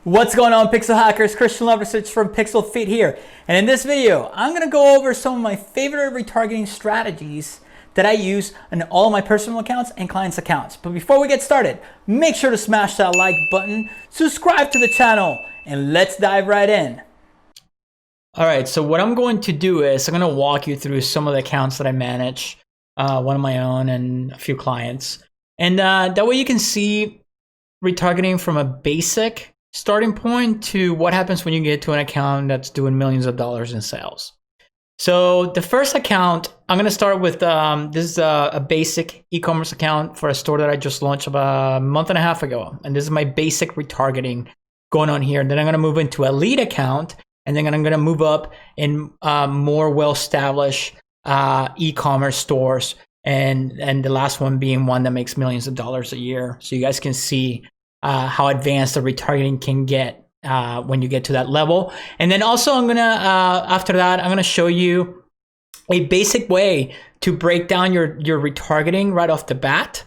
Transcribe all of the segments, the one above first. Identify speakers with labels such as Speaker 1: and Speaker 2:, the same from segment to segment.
Speaker 1: What's going on, Pixel Hackers? Christian Lovrecich from PixlFeed here. And in this video, I'm going to go over some of my favorite retargeting strategies that I use in all of my personal accounts and clients' accounts. But before we get started, make sure to smash that like button, subscribe to the channel, and let's dive right in. All right, so what I'm going to do is I'm going to walk you through some of the accounts that I manage, one of my own and a few clients. And that way you can see retargeting from a basic starting point to what happens when you get to an account that's doing millions of dollars in sales. So the first account, I'm going to start with, this is a basic e-commerce account for a store that I just launched about a month and a half ago. And this is my basic retargeting going on here. And then I'm going to move into a lead account, and then I'm going to move up in more well-established e-commerce stores. And the last one being one that makes millions of dollars a year. So you guys can see how advanced the retargeting can get when you get to that level. And then also I'm gonna, after that, I'm gonna show you a basic way to break down your retargeting right off the bat.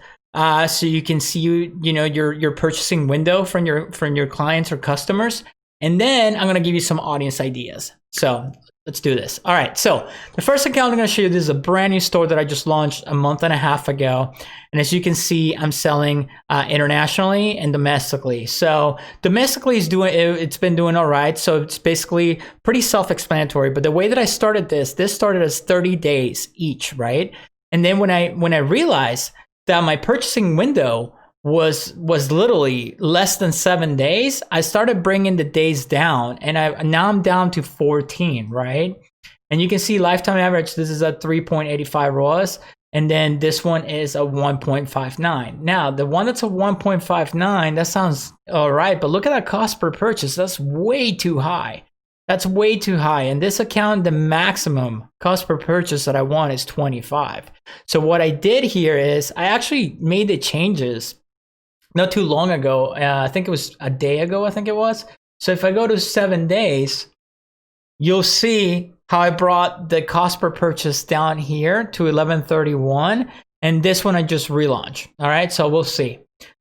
Speaker 1: So you can see, your purchasing window from your clients or customers. And then I'm gonna give you some audience ideas. So let's do this. All right, so the first account I'm gonna show you, this is a brand new store that I just launched a month and a half ago. And as you can see, I'm selling internationally and domestically. So domestically it's been doing all right. So it's basically pretty self-explanatory. But the way that I started this started as 30 days each, right? And then when I realized that my purchasing window was literally less than 7 days, I started bringing the days down, and now I'm down to 14, right? And you can see lifetime average, this is a 3.85 ROAS, and then this one is a 1.59. Now, the one that's a 1.59, that sounds all right, but look at that cost per purchase. That's way too high. That's way too high. In this account, the maximum cost per purchase that I want is 25. So what I did here is I actually made the changes not too long ago. I think it was a day ago, I think it was. So if I go to 7 days, you'll see how I brought the cost per purchase down here to 1131. And this one I just relaunched. All right, so we'll see.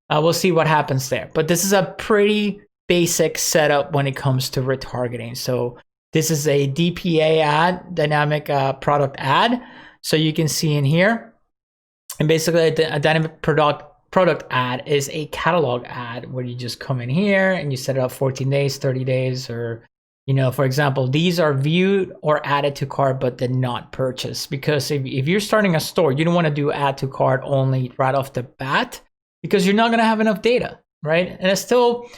Speaker 1: We'll see what happens there. But this is a pretty basic setup when it comes to retargeting. So this is a DPA ad, dynamic product ad. So you can see in here, and basically a dynamic product ad is a catalog ad where you just come in here and you set it up 14 days, 30 days, or, for example, these are viewed or added to cart but did not purchase. Because if you're starting a store, you don't want to do add to cart only right off the bat, because you're not going to have enough data, right? And it's still,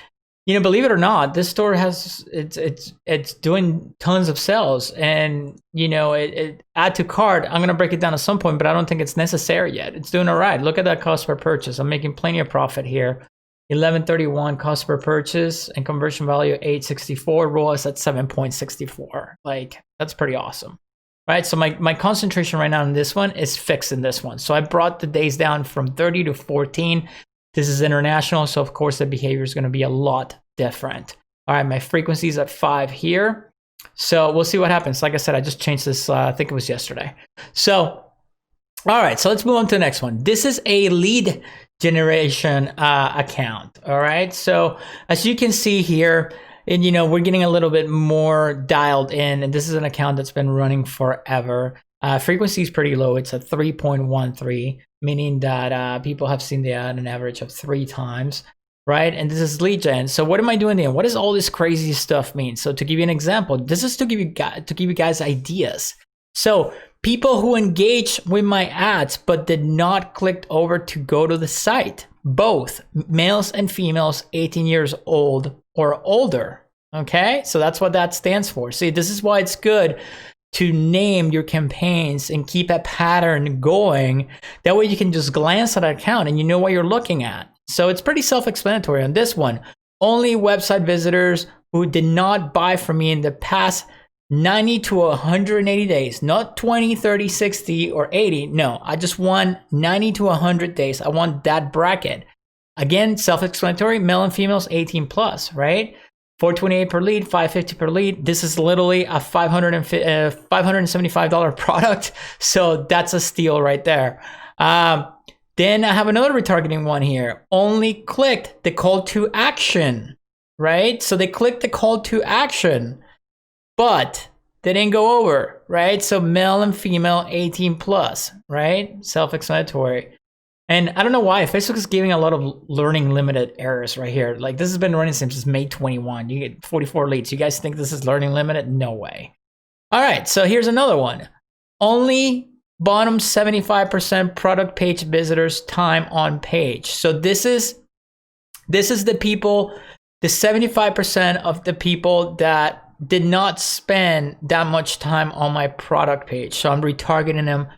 Speaker 1: believe it or not, this store has, it's doing tons of sales, and it add to cart, I'm gonna break it down at some point, but I don't think it's necessary yet. It's doing all right. Look at that cost per purchase. I'm making plenty of profit here. 1131 cost per purchase and conversion value 864, ROAS at 7.64. Like, that's pretty awesome, right? So my concentration right now in this one is fixed in this one. So I brought the days down from 30 to 14. This is international, so of course the behavior is going to be a lot different. All right, my frequency is at 5 here. So we'll see what happens. Like I said, I just changed this, I think it was yesterday. So, all right, so let's move on to the next one. This is a lead generation account, all right? So as you can see here, and we're getting a little bit more dialed in, and this is an account that's been running forever. Frequency is pretty low. It's a 3.13, meaning that people have seen the ad an average of 3 times, right? And this is lead gen. So what am I doing there? What does all this crazy stuff mean? So to give you an example, this is to give you guys ideas. So people who engage with my ads but did not click over to go to the site, both males and females 18 years old or older, okay? So that's what that stands for. See, this is why it's good to name your campaigns and keep a pattern going. That way you can just glance at an account and you know what you're looking at. So it's pretty self-explanatory on this one. Only website visitors who did not buy from me in the past 90 to 180 days, not 20, 30, 60, or 80. No, I just want 90 to 100 days. I want that bracket. Again, self-explanatory, male and females 18 plus, right? 428 per lead, 550 per lead. This is literally a $575 product. So that's a steal right there. Then I have another retargeting one here. Only clicked the call to action. right? So they clicked the call to action, but they didn't go over, right? So male and female 18 plus, right? Self-explanatory. And I don't know why Facebook is giving a lot of learning limited errors right here. Like this has been running since May 21. You get 44 leads. You guys think this is learning limited? No way. All right, so here's another one. Only bottom 75% product page visitors time on page. So this is the people, the 75% of the people that did not spend that much time on my product page. So I'm retargeting them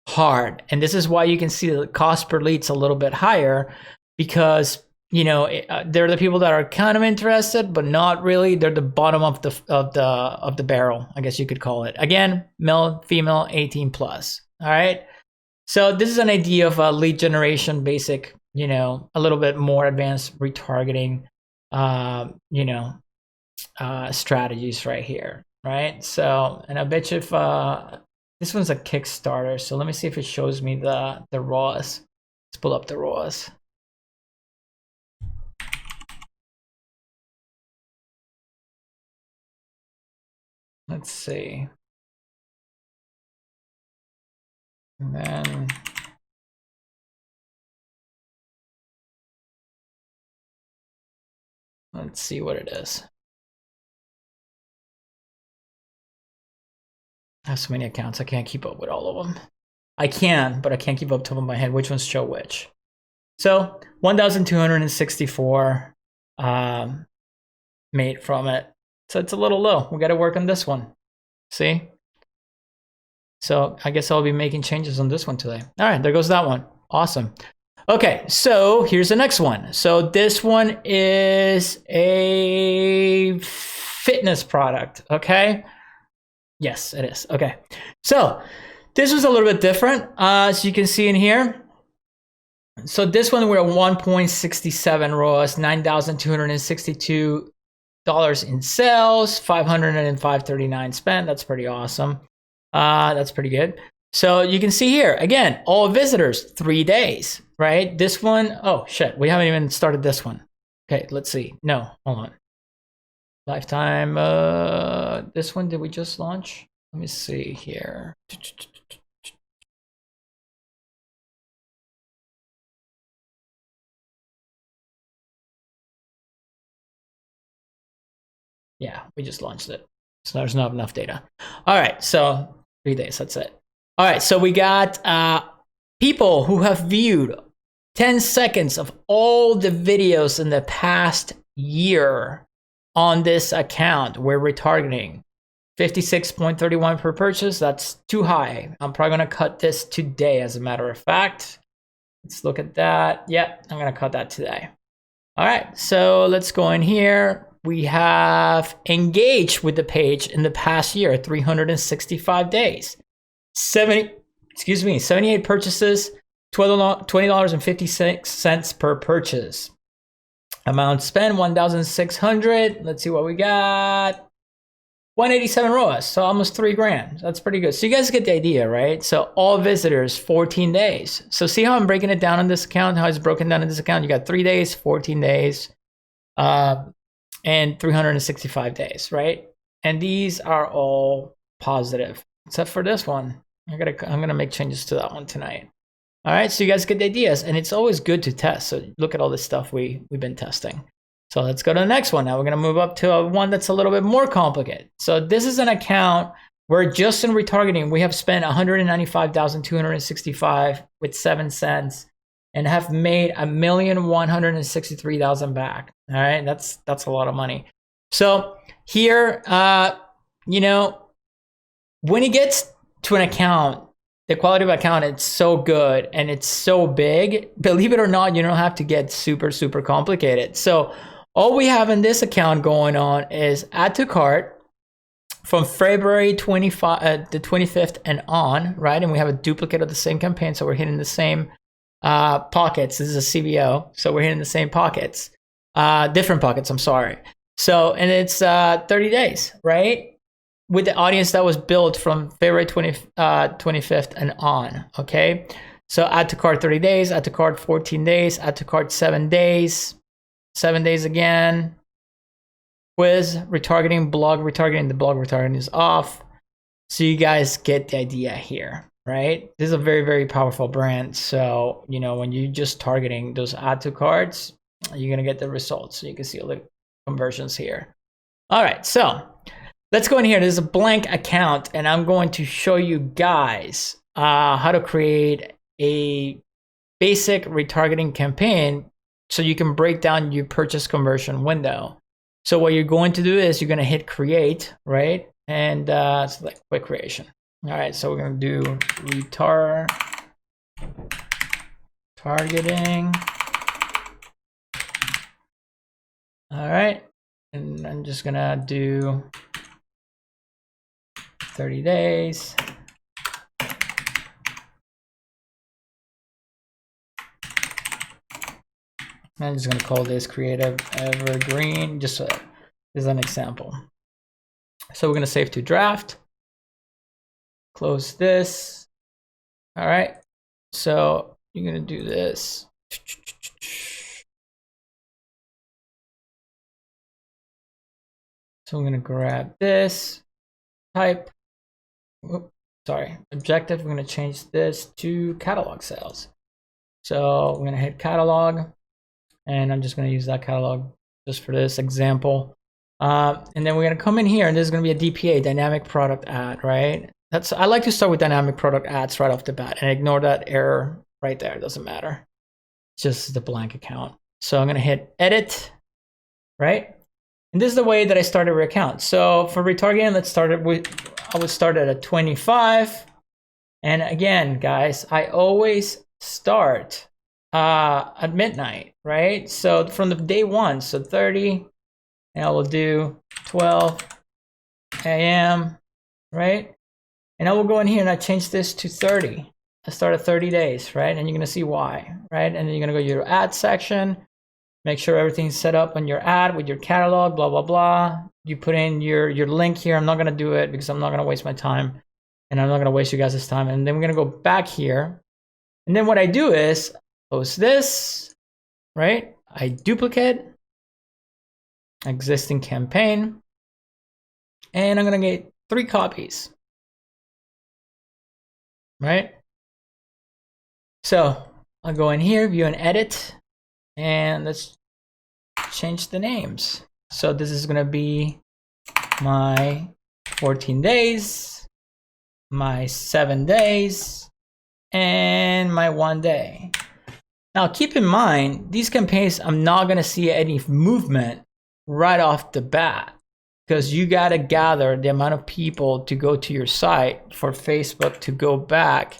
Speaker 1: hard. And this is why you can see the cost per lead's a little bit higher, because you know they're the people that are kind of interested, but not really. They're the bottom of the barrel, I guess you could call it. Again, male, female, 18 plus. All right. So this is an idea of a lead generation, basic, you know, a little bit more advanced retargeting, you know, strategies right here, right? So, and I bet you if this one's a Kickstarter, so let me see if it shows me the ROAS. Let's pull up the ROAS. Let's see. And then let's see what it is. I have so many accounts, I can't keep up with all of them. I can, but I can't keep up top of my head which ones show which. So 1,264 made from it. So it's a little low. We got to work on this one. See? So I guess I'll be making changes on this one today. All right, there goes that one. Awesome. Okay, so here's the next one. So this one is a fitness product, okay? Yes, it is. Okay, so this was a little bit different, as you can see in here. So this one we're at 1.67 ROAS, $9,262 in sales, $505.39 spent. That's pretty awesome. That's pretty good. So you can see here again, all visitors 3 days, right? This one, oh shit, we haven't even started this one. Okay, let's see. No, hold on. Lifetime. This one did we just launch? Let me see here. Yeah, we just launched it. So there's not enough data. All right, so 3 days, that's it. All right, so we got people who have viewed 10 seconds of all the videos in the past year on this account. We're retargeting 56.31 per purchase. That's too high. I'm probably gonna cut this today, as a matter of fact. Let's look at that. Yep, I'm gonna cut that today. All right, so let's go in here. We have engaged with the page in the past year, 365 days. 78 purchases, $20.56 per purchase. Amount spent, 1,600. Let's see what we got. 187 ROAS, so almost $3,000. That's pretty good. So you guys get the idea, right? So all visitors, 14 days. So see how I'm breaking it down on this account, how it's broken down in this account? You got 3 days, 14 days, and 365 days, right? And these are all positive, except for this one. I'm gonna make changes to that one tonight. All right, so you guys get the ideas, and it's always good to test. So look at all this stuff we've been testing. So let's go to the next one. Now we're gonna move up to one that's a little bit more complicated. So this is an account where just in retargeting, we have spent $195,265 with 7 cents and have made $1,163,000 back. All right, that's a lot of money. So here, you know, when it gets to an account, the quality of account, it's so good and it's so big, believe it or not, you don't have to get super complicated. So all we have in this account going on is add to cart from February 25th and on, right? And we have a duplicate of the same campaign, so we're hitting the same pockets. This is a CBO, so we're hitting the same pockets, different pockets, I'm sorry. So, and it's 30 days, right? With the audience that was built from February 25th and on, okay? So add to cart 30 days, add to cart 14 days, add to cart 7 days, 7 days again, quiz retargeting, blog retargeting. The blog retargeting is off. So you guys get the idea here, right? This is a very, very powerful brand. So, you know, when you're just targeting those add to carts, you're going to get the results. So you can see all the conversions here. All right, so let's go in here. There's a blank account, and I'm going to show you guys how to create a basic retargeting campaign so you can break down your purchase conversion window. So what you're going to do is you're going to hit create, right? And select quick creation. All right, so we're going to do targeting. All right, and I'm just going to do 30 days. I'm just going to call this creative evergreen, just as an example. So we're going to save to draft, close this. All right, so you're going to do this. So I'm going to grab this, type, objective. We're going to change this to catalog sales. So we're going to hit catalog, and I'm just going to use that catalog just for this example. And then we're going to come in here, and this is going to be a DPA, dynamic product ad, right? I like to start with dynamic product ads right off the bat and ignore that error right there. It doesn't matter. It's just the blank account. So I'm going to hit edit, right? And this is the way that I started your account. So for retargeting, let's start it with, I would start at a 25. And again, guys, I always start at midnight, right? So from the day one, so 30, and I will do 12 a.m., right? And I will go in here and I change this to 30. I start at 30 days, right? And you're gonna see why, right? And then you're gonna go to your ad section, make sure everything's set up on your ad with your catalog, blah, blah, blah. You put in your link here. I'm not gonna do it because I'm not gonna waste my time, and I'm not gonna waste you guys' time. And then we're gonna go back here. And then what I do is post this, right? I duplicate existing campaign, and I'm gonna get 3 copies, right? So I'll go in here, view and edit, and let's change the names. So this is gonna be my 14 days, my 7 days, and my 1 day. Now keep in mind, these campaigns, I'm not gonna see any movement right off the bat, because you gotta gather the amount of people to go to your site for Facebook to go back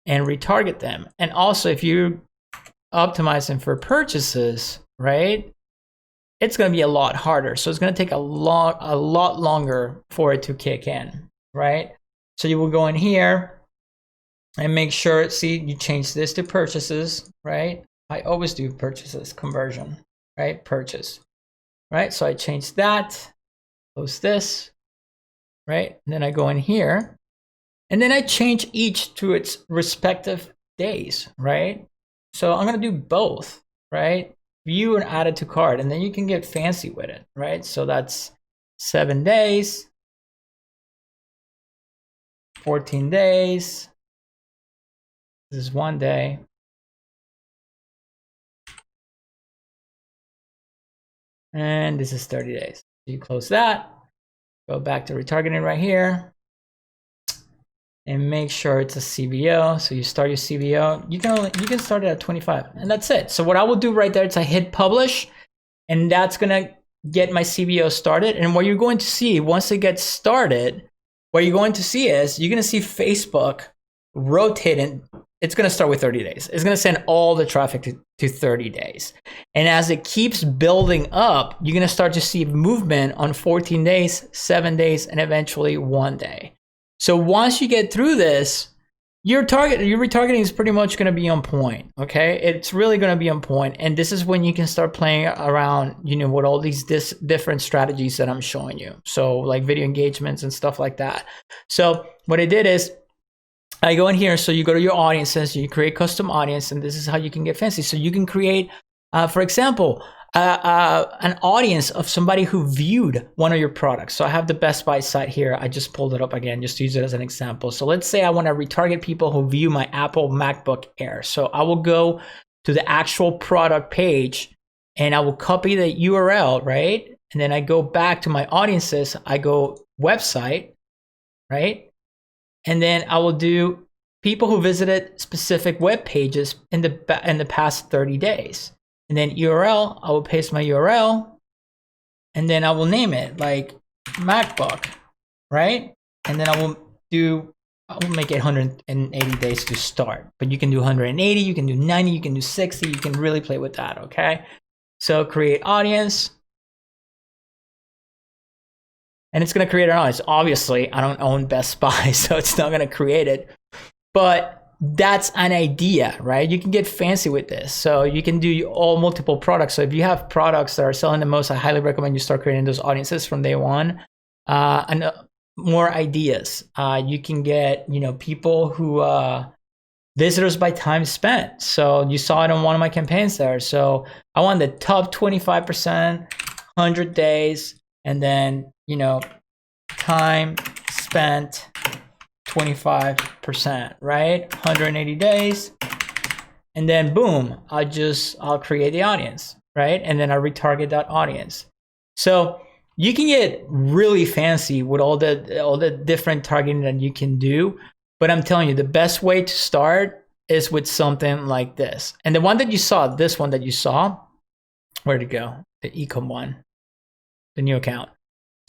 Speaker 1: and retarget them. And also if you're optimizing for purchases, right, it's gonna be a lot harder. So it's gonna take a lot longer for it to kick in, right? So you will go in here and make sure, see, you change this to purchases, right? I always do purchases, conversion, right? Purchase, right? So I change that, close this, right? And then I go in here, and then I change each to its respective days, right? So I'm gonna do both, right? View and add it to cart, and then you can get fancy with it, right? So that's 7 days, 14 days, this is 1 day, and this is 30 days. So you close that, go back to retargeting right here, and make sure it's a CBO. So you start your CBO. You can start it at 25, and that's it. So what I will do right there is I hit publish, and that's gonna get my CBO started. And what you're going to see once it gets started, what you're going to see is you're gonna see Facebook rotating. It's gonna start with 30 days. It's gonna send all the traffic to 30 days. And as it keeps building up, you're gonna start to see movement on 14 days, 7 days, and eventually 1 day. So once you get through this, your retargeting is pretty much gonna be on point, okay? It's really gonna be on point. And this is when you can start playing around, you know, with all these different strategies that I'm showing you. So like video engagements and stuff like that. So what I did is, I go in here, so you go to your audiences, you create custom audience, and this is how you can get fancy. So you can create, for example, an audience of somebody who viewed one of your products. So I have the Best Buy site here. I just pulled it up again just to use it as an example. So let's say I want to retarget people who view my Apple MacBook Air. So I will go to the actual product page and I will copy the URL, right? And then I go back to my audiences. I go website, right? And then I will do people who visited specific web pages in the past 30 days. And then URL, I will paste my URL, and then I will name it like MacBook, right? And then I will make it 180 days to start. But you can do 180, you can do 90, you can do 60, you can really play with that, okay? So create audience. And it's gonna create an audience. Obviously, I don't own Best Buy, so it's not gonna create it. But that's an idea, right? You can get fancy with this. So you can do all multiple products. So if you have products that are selling the most, I highly recommend you start creating those audiences from day one. And more ideas. You can get, people who, visitors by time spent. So you saw it on one of my campaigns there. So I want the top 25%, 100 days, and then, time spent 25%, right? 180 days. And then boom, I'll create the audience, right? And then I retarget that audience. So you can get really fancy with all the different targeting that you can do. But I'm telling you, the best way to start is with something like this. And the one that you saw, this one that you saw, where'd it go? The ecom one, the new account.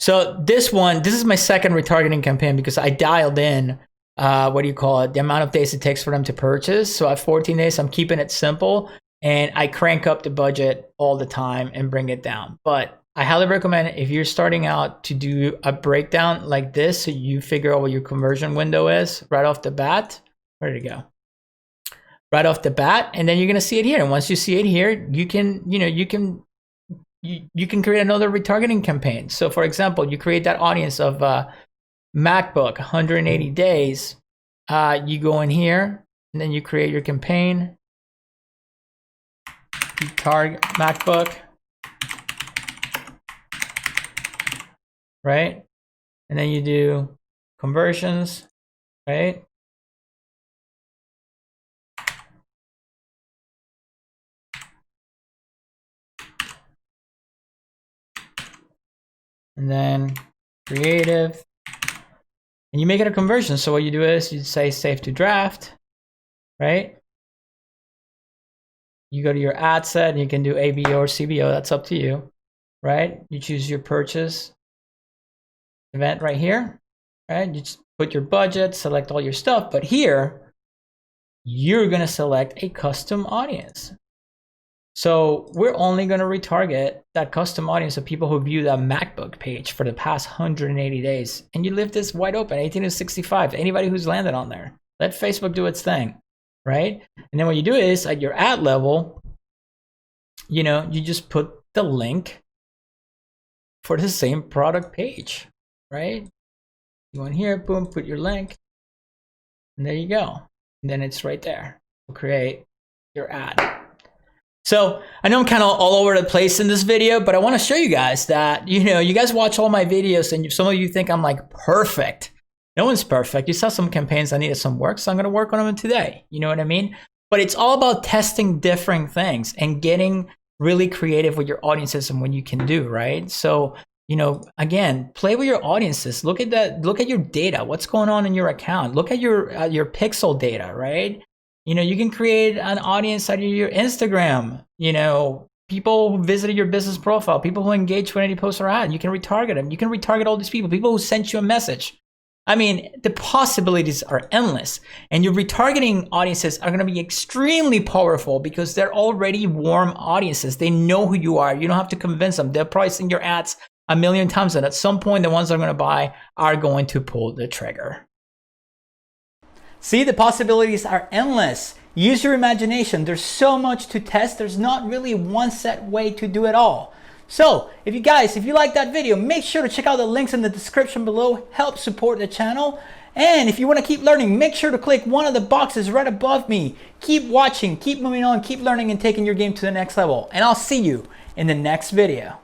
Speaker 1: So this is my second retargeting campaign because I dialed in, the amount of days it takes for them to purchase. So at 14 days, I'm keeping it simple and I crank up the budget all the time and bring it down. But I highly recommend if you're starting out to do a breakdown like this, so you figure out what your conversion window is right off the bat. Where did it go? Right off the bat, and then you're gonna see it here. And once you see it here, you can create another retargeting campaign. So for example, you create that audience of MacBook 180 days. You go in here and then you create your campaign. You target MacBook, right? And then you do conversions, right? And then creative, and you make it a conversion. So what you do is you say save to draft, right? You go to your ad set and you can do ABO or CBO, that's up to you, right? You choose your purchase event right here, right? You just put your budget, select all your stuff, but here, you're gonna select a custom audience. So we're only going to retarget that custom audience of people who view that MacBook page for the past 180 days. And you leave this wide open, 18 to 65, anybody who's landed on there. Let Facebook do its thing, right? And then what you do is at your ad level, you just put the link for the same product page, right? You go in here, boom, put your link, and there you go. And then it's right there. We'll create your ad. So I know I'm kind of all over the place in this video, but I want to show you guys that, you guys watch all my videos and some of you think I'm like perfect. No one's perfect. You saw some campaigns that needed some work, so I'm going to work on them today. You know what I mean? But it's all about testing different things and getting really creative with your audiences and what you can do, right? So, again, play with your audiences. Look at that. Look at your data. What's going on in your account? Look at your pixel data, right? You can create an audience out of your Instagram, people who visited your business profile, people who engage with any post or ad. You can retarget them. You can retarget all these people who sent you a message. I mean, the possibilities are endless. And your retargeting audiences are going to be extremely powerful because they're already warm audiences. They know who you are. You don't have to convince them. They're probably seeing your ads a million times. And at some point, the ones that are going to buy are going to pull the trigger. See, the possibilities are endless. Use your imagination. There's so much to test. There's not really one set way to do it all. So if you like that video, make sure to check out the links in the description below. Help support the channel. And if you want to keep learning, make sure to click one of the boxes right above me. Keep watching, keep moving on, keep learning and taking your game to the next level. And I'll see you in the next video.